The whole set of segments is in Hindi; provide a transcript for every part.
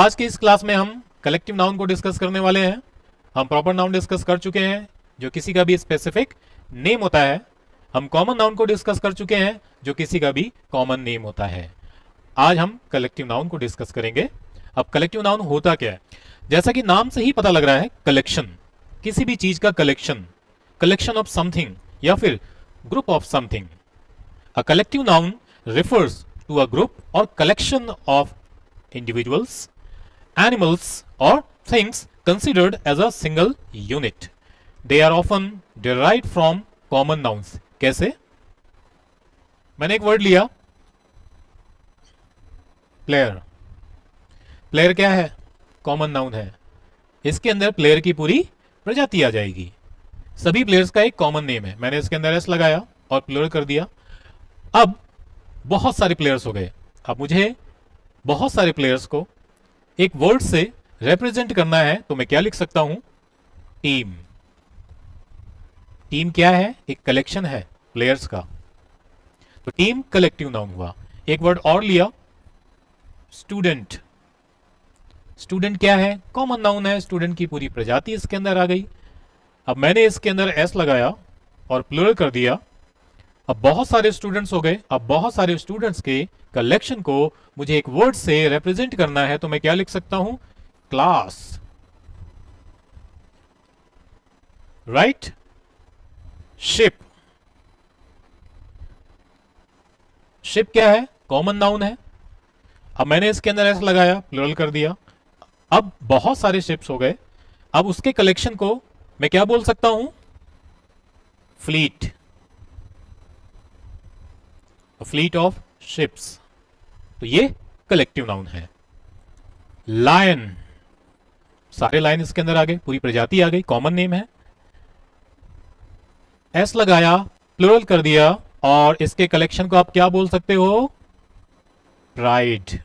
आज की इस क्लास में हम कलेक्टिव नाउन को डिस्कस करने वाले हैं। हम प्रॉपर नाउन डिस्कस कर चुके हैं जो किसी का भी स्पेसिफिक नेम होता है। हम कॉमन नाउन को डिस्कस कर चुके हैं जो किसी का भी कॉमन नेम होता है। आज हम कलेक्टिव नाउन को डिस्कस करेंगे। अब कलेक्टिव नाउन होता क्या है? जैसा कि नाम से ही पता लग रहा है, कलेक्शन, किसी भी चीज का कलेक्शन, कलेक्शन ऑफ समथिंग या फिर group of something. A collective noun refers to a group or collection of individuals, animals or things considered as a single unit. They are often derived from common nouns. कैसे? मैंने एक वर्ड लिया, प्लेयर। प्लेयर क्या है? कॉमन नाउन है। इसके अंदर प्लेयर की पूरी प्रजाति आ जाएगी। सभी प्लेयर्स का एक कॉमन नेम है। मैंने इसके अंदर एस लगाया और प्लूरल कर दिया। अब बहुत सारे प्लेयर्स हो गए। अब मुझे बहुत सारे प्लेयर्स को एक वर्ड से रिप्रेजेंट करना है, तो मैं क्या लिख सकता हूं? टीम। टीम क्या है? एक कलेक्शन है प्लेयर्स का, तो टीम कलेक्टिव नाउन हुआ। एक वर्ड और लिया, स्टूडेंट। स्टूडेंट क्या है? कॉमन नाउन है। स्टूडेंट की पूरी प्रजाति इसके अंदर आ गई। अब मैंने इसके अंदर एस लगाया और प्लूरल कर दिया। अब बहुत सारे स्टूडेंट्स हो गए। अब बहुत सारे स्टूडेंट्स के कलेक्शन को मुझे एक वर्ड से रिप्रेजेंट करना है, तो मैं क्या लिख सकता हूं? क्लास। राइट? शिप। शिप क्या है? कॉमन नाउन है। अब मैंने इसके अंदर एस लगाया, प्लूरल कर दिया। अब बहुत सारे शिप्स हो गए। अब उसके कलेक्शन को मैं क्या बोल सकता हूं? फ्लीट। Fleet of ships. तो ये कलेक्टिव नाउन है। लायन, सारे लायन इसके अंदर आ गए, पूरी प्रजाति आ गई, कॉमन नेम है। एस लगाया, प्लूरल कर दिया और इसके कलेक्शन को आप क्या बोल सकते हो? Pride.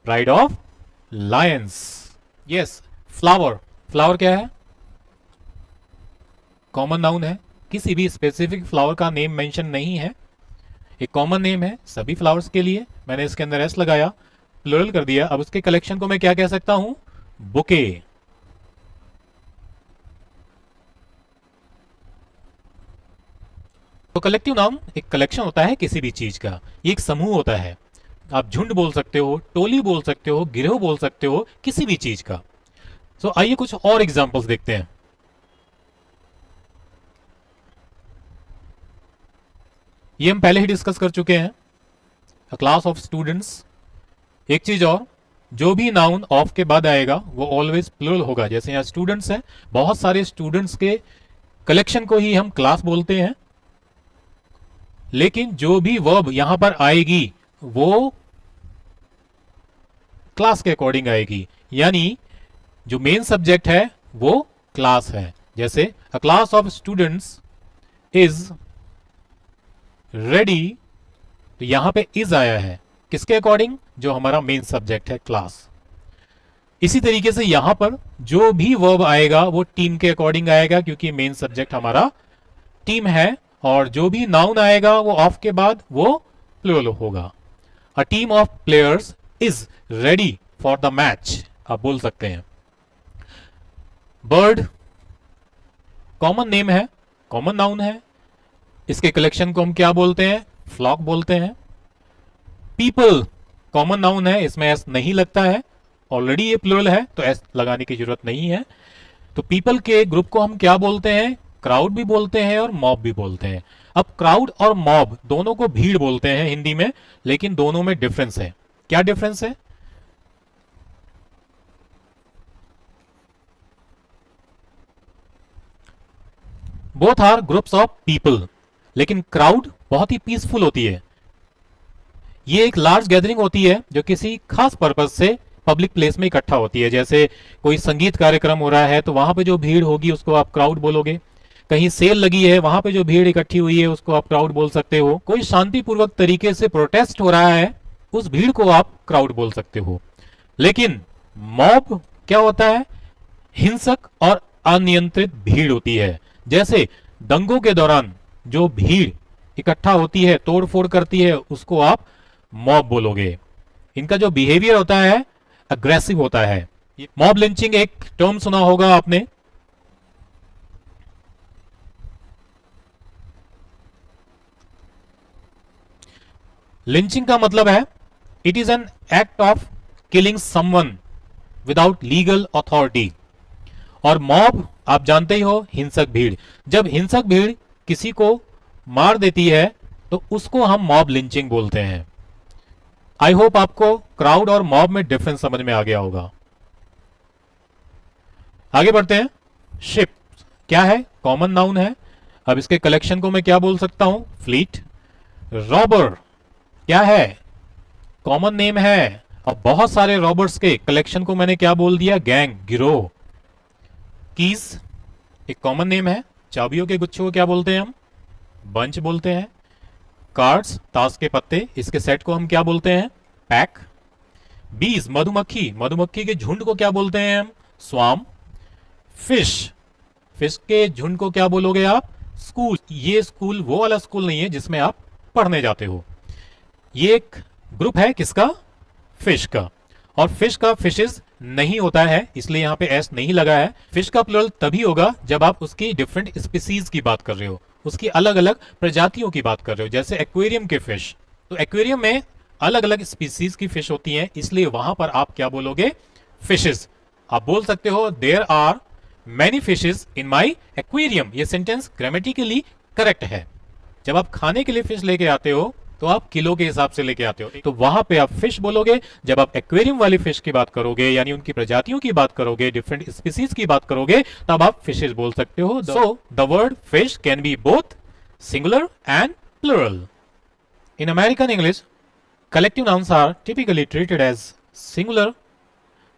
Pride of Lions. Yes. Flower. Flower क्या है? कॉमन नाउन है। किसी भी स्पेसिफिक फ्लावर का नेम मेंशन नहीं है, एक कॉमन नेम है सभी फ्लावर्स के लिए। मैंने इसके अंदर एस लगाया, प्लूरल कर दिया। अब उसके कलेक्शन को मैं क्या कह सकता हूं? बुके। तो कलेक्टिव नाउन एक कलेक्शन होता है किसी भी चीज का। ये एक समूह होता है। आप झुंड बोल सकते हो, टोली बोल सकते हो, गिरोह बोल सकते हो, किसी भी चीज का। तो आइए कुछ और एग्जांपल्स देखते हैं। ये हम पहले ही डिस्कस कर चुके हैं, अ क्लास ऑफ स्टूडेंट्स। एक चीज और, जो भी नाउन ऑफ के बाद आएगा वो ऑलवेज प्लूरल होगा। जैसे यहां स्टूडेंट्स है, बहुत सारे स्टूडेंट्स के कलेक्शन को ही हम क्लास बोलते हैं, लेकिन जो भी वर्ब यहां पर आएगी वो क्लास के अकॉर्डिंग आएगी, यानी जो मेन सब्जेक्ट है वो क्लास है। जैसे अ class of students is ready, तो यहां पे इज आया है किसके अकॉर्डिंग? जो हमारा मेन सब्जेक्ट है, क्लास। इसी तरीके से यहां पर जो भी वर्ब आएगा वो टीम के अकॉर्डिंग आएगा, क्योंकि मेन सब्जेक्ट हमारा टीम है। और जो भी नाउन आएगा वो ऑफ के बाद वो प्लूरल होगा। A team of players is ready for the match, आप बोल सकते हैं। बर्ड कॉमन नेम है, कॉमन नाउन है। इसके कलेक्शन को हम क्या बोलते हैं? फ्लॉक बोलते हैं। पीपल कॉमन नाउन है, इसमें एस नहीं लगता है, ऑलरेडी ये प्लूरल है तो एस लगाने की जरूरत नहीं है। तो पीपल के ग्रुप को हम क्या बोलते हैं? क्राउड भी बोलते हैं और मॉब भी बोलते हैं। अब क्राउड और मॉब दोनों को भीड़ बोलते हैं हिंदी में, लेकिन दोनों में डिफरेंस है। क्या डिफरेंस है? Both are groups of people, लेकिन क्राउड बहुत ही पीसफुल होती है। ये एक लार्ज गैदरिंग होती है जो किसी खास पर्पज से पब्लिक प्लेस में इकट्ठा होती है। जैसे कोई संगीत कार्यक्रम हो रहा है तो वहां पे जो भीड़ होगी उसको आप क्राउड बोलोगे। कहीं सेल लगी है, वहां पे जो भीड़ इकट्ठी हुई है उसको आप क्राउड बोल सकते हो। कोई शांतिपूर्वक तरीके से प्रोटेस्ट हो रहा है, उस भीड़ को आप क्राउड बोल सकते हो। लेकिन मॉब क्या होता है? हिंसक और अनियंत्रित भीड़ होती है। जैसे दंगों के दौरान जो भीड़ इकट्ठा होती है, तोड़फोड़ करती है, उसको आप मॉब बोलोगे। इनका जो बिहेवियर होता है अग्रेसिव होता है। मॉब लिंचिंग एक टर्म सुना होगा आपने। लिंचिंग का मतलब है it is an act of killing someone without legal authority. और मॉब आप जानते ही हो, हिंसक भीड़। जब हिंसक भीड़ किसी को मार देती है तो उसको हम मॉब लिंचिंग बोलते हैं। आई होप आपको क्राउड और मॉब में डिफरेंस समझ में आ गया होगा। आगे बढ़ते हैं। शिप क्या है? कॉमन नाउन है। अब इसके कलेक्शन को मैं क्या बोल सकता हूं? फ्लीट। रॉबर क्या है? कॉमन नेम है। और बहुत सारे रॉबर्स के कलेक्शन को मैंने क्या बोल दिया? गैंग, गिरोह। कीज एक कॉमन नेम है। चाबियों के गुच्छे को क्या बोलते हैं हम? बंच बोलते हैं। कार्ड्स ताश के पत्ते, इसके सेट को हम क्या बोलते हैं? पैक। बीज मधुमक्खी, मधुमक्खी के झुंड को क्या बोलते हैं हम? स्वाम। फिश, फिश के झुंड को क्या बोलोगे आप? स्कूल। ये स्कूल वो वाला स्कूल नहीं है जिसमें आप पढ़ने जाते हो। ये एक ग्रुप है किसका? फिश का। और फिश का फिशेस नहीं होता है, इसलिए यहां पे एस नहीं लगा है। फिश का प्लुरल तभी होगा जब आप उसकी डिफरेंट स्पीसीज की बात कर रहे हो, उसकी अलग अलग प्रजातियों की बात कर रहे हो। जैसे एक्वेरियम के फिश, तो एक्वेरियम में अलग अलग स्पीसीज की फिश होती हैं, इसलिए वहां पर आप क्या बोलोगे? फिशेस। आप बोल सकते हो there are many fishes in my aquarium. ये सेंटेंस ग्रामेटिकली करेक्ट है। जब आप खाने के लिए फिश लेके आते हो तो आप किलो के हिसाब से लेके आते हो, तो वहां पे आप फिश बोलोगे। जब आप एक्वेरियम वाली फिश की बात करोगे, यानी उनकी प्रजातियों की बात करोगे, डिफरेंट स्पीसीज की बात करोगे, तब आप फिशेस बोल सकते हो। So the word fish can be both singular and plural. In American English, collective nouns are typically treated as singular,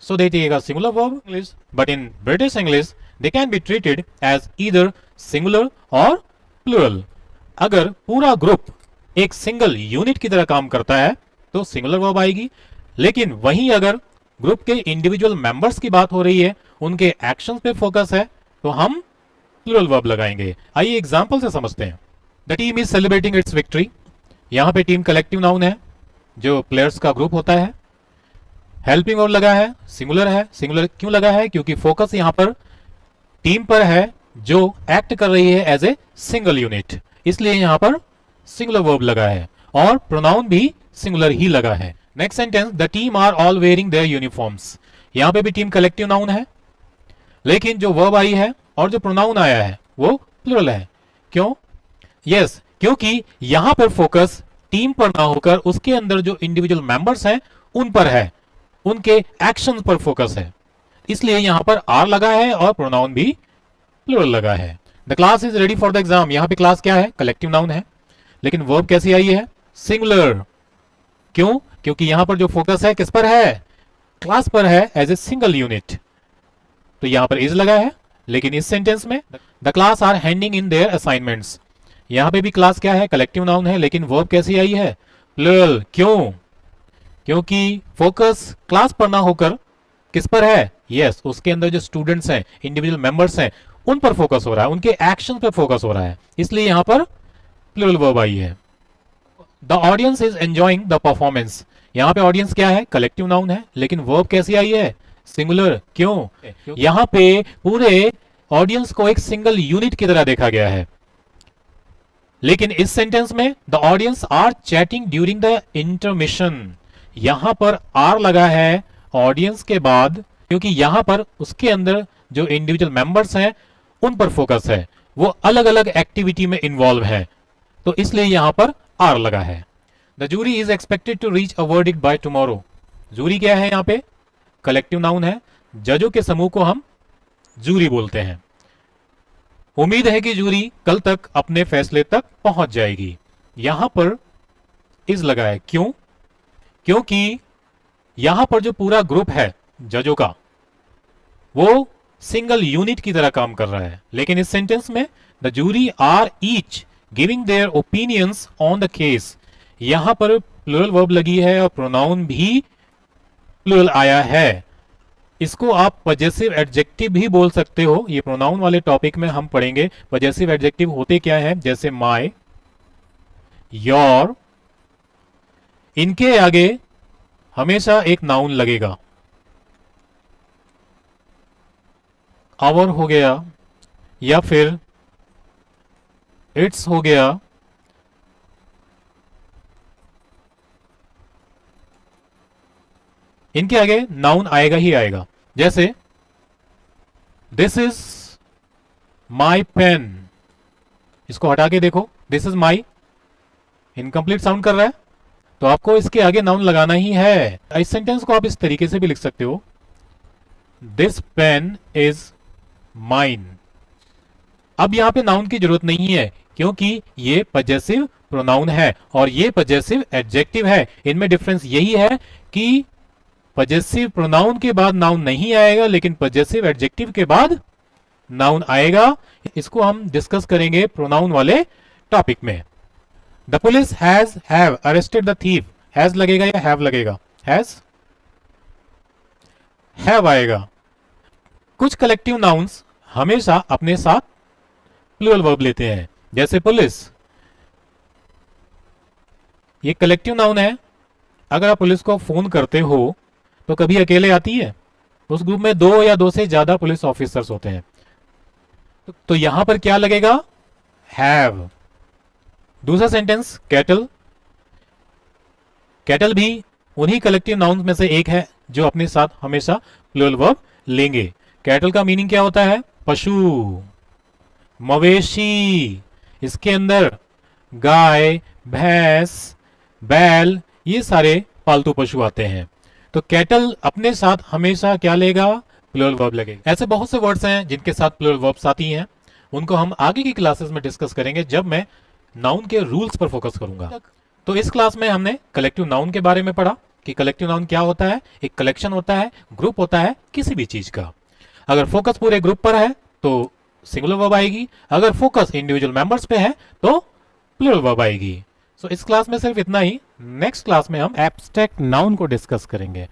so they take a singular verb English, but in British English they can be treated as either singular or plural. अगर पूरा ग्रुप एक सिंगल यूनिट की तरह काम करता है तो सिंगुलर वर्ब आएगी, लेकिन वहीं अगर ग्रुप के इंडिविजुअल मेंबर्स की बात हो रही है, उनके एक्शंस पे फोकस है, तो हम प्लुरल वर्ब लगाएंगे। आइए एग्जांपल से समझते हैं। The team is celebrating it's victory. यहां पे टीम कलेक्टिव नाउन है, जो प्लेयर्स का ग्रुप होता है। हेल्पिंग और लगा है, सिंगुलर है। सिंगुलर क्यों लगा है? क्योंकि फोकस यहां पर टीम पर है जो एक्ट कर रही है एज ए सिंगल यूनिट, इसलिए यहां पर सिंगुलर वर्ब लगा है। और प्रोनाउन भी सिंगुलर ही लगा है। Next sentence, the team are all wearing their uniforms. यहां पे भी टीम कलेक्टिव नाउन है, लेकिन जो वर्ब आई है और जो प्रोनाउन आया है वो प्लुरल है। क्यों? यस, क्योंकि यहां पर फोकस टीम पर ना होकर उसके अंदर जो इंडिविजुअल मेंबर्स हैं उन पर है, उनके एक्शंस पर फोकस है, इसलिए यहां पर आर लगा है और प्रोनाउन भी प्लुरल लगा है। The class is ready for the exam. यहां पे क्लास क्या है? कलेक्टिव नाउन है, लेकिन वर्ब कैसी आई है? सिंगुलर। क्यों? क्योंकि यहां पर जो फोकस है किस पर है? क्लास पर है एज ए सिंगल यूनिट, तो यहां पर इज लगा है। लेकिन इस सेंटेंस में the class are handing in their assignments, यहां पे भी क्लास क्या है? कलेक्टिव नाउन है, लेकिन वर्ब कैसी आई है? प्लुरल। क्यों? क्योंकि फोकस क्लास पर ना होकर किस पर है? यस, उसके अंदर जो स्टूडेंट्स हैं, इंडिविजुअल मेंबर्स हैं, उन पर फोकस हो रहा है, उनके एक्शन पर फोकस हो रहा है, इसलिए यहां पर प्लुरल वर्ब आई है। The audience is enjoying the performance. यहां पे ऑडियंस क्या है? कलेक्टिव नाउन है, लेकिन वर्ब कैसी आई है? सिंगुलर। क्यों? यहां पे पूरे ऑडियंस को एक सिंगल यूनिट की तरह देखा गया है, लेकिन इस सेंटेंस में the audience are chatting during the intermission, यहां पर आर लगा है ऑडियंस के बाद, क्योंकि यहां पर उसके अंदर जो इंडिविजुअल मेंबर्स हैं उन पर फोकस है, वो अलग अलग एक्टिविटी में इन्वॉल्व है, तो इसलिए यहां पर आर लगा है। The jury is expected to reach a verdict by tomorrow. Jury क्या है? यहां पे कलेक्टिव नाउन है, जजों के समूह को हम जूरी बोलते हैं। उम्मीद है कि जूरी कल तक अपने फैसले तक पहुंच जाएगी। यहां पर इज लगा है। क्यों? क्योंकि यहां पर जो पूरा ग्रुप है जजों का, वो सिंगल यूनिट की तरह काम कर रहा है, लेकिन इस सेंटेंस में the jury are each giving their opinions on the case, यहां पर प्लुरल वर्ब लगी है और प्रोनाउन भी प्लुरल आया है। इसको आप पजेसिव एडजेक्टिव भी बोल सकते हो। ये प्रोनाउन वाले टॉपिक में हम पढ़ेंगे पजेसिव एडजेक्टिव होते क्या है, जैसे माय, योर, इनके आगे हमेशा एक नाउन लगेगा। आवर हो गया या फिर इट्स हो गया, इनके आगे नाउन आएगा ही आएगा। जैसे दिस इज माई पेन, इसको हटा के देखो, this is my incomplete sound कर रहा है, तो आपको इसके आगे नाउन लगाना ही है। इस सेंटेंस को आप इस तरीके से भी लिख सकते हो, दिस पेन इज माइन। अब यहां पे नाउन की जरूरत नहीं है क्योंकि ये पजेसिव प्रोनाउन है और ये पजेसिव एडजेक्टिव है। इनमें डिफरेंस यही है कि पजेसिव प्रोनाउन के बाद नाउन नहीं आएगा, लेकिन पजेसिव एडजेक्टिव के बाद नाउन आएगा। इसको हम डिस्कस करेंगे प्रोनाउन वाले टॉपिक में। The police have arrested the thief, has लगेगा या हैव लगेगा? हैव आएगा। कुछ कलेक्टिव नाउन्स हमेशा अपने साथ प्लूरल वर्ब लेते हैं, जैसे पुलिस, ये कलेक्टिव नाउन है। अगर आप पुलिस को फोन करते हो तो कभी अकेले आती है? उस ग्रुप में 2 या 2 से ज्यादा पुलिस ऑफिसर्स होते हैं, तो यहां पर क्या लगेगा? हैव। दूसरा सेंटेंस कैटल, कैटल भी उन्हीं कलेक्टिव नाउन्स में से एक है जो अपने साथ हमेशा प्लूरल वर्ब लेंगे। कैटल का मीनिंग क्या होता है? पशु, मवेशी। इसके अंदर गाय, भैंस, बैल, ये सारे पालतू पशु आते हैं। तो कैटल अपने साथ हमेशा क्या लेगा? प्लूरल वर्ब लगेगा। ऐसे बहुत से वर्ड्स हैं जिनके साथ प्लूरल वर्ब्स आती हैं, उनको हम आगे की क्लासेस में डिस्कस करेंगे जब मैं नाउन के रूल्स पर फोकस करूंगा। तो इस क्लास में हमने कलेक्टिव नाउन के बारे में पढ़ा कि कलेक्टिव नाउन क्या होता है। एक कलेक्शन होता है, ग्रुप होता है किसी भी चीज का। अगर फोकस पूरे ग्रुप पर है तो सिंगुलर वर्ब आएगी, अगर फोकस इंडिविजुअल मेंबर्स पे है तो प्लूरल वर्ब आएगी। सो इस क्लास में सिर्फ इतना ही। नेक्स्ट क्लास में हम एब्स्ट्रैक्ट नाउन को डिस्कस करेंगे।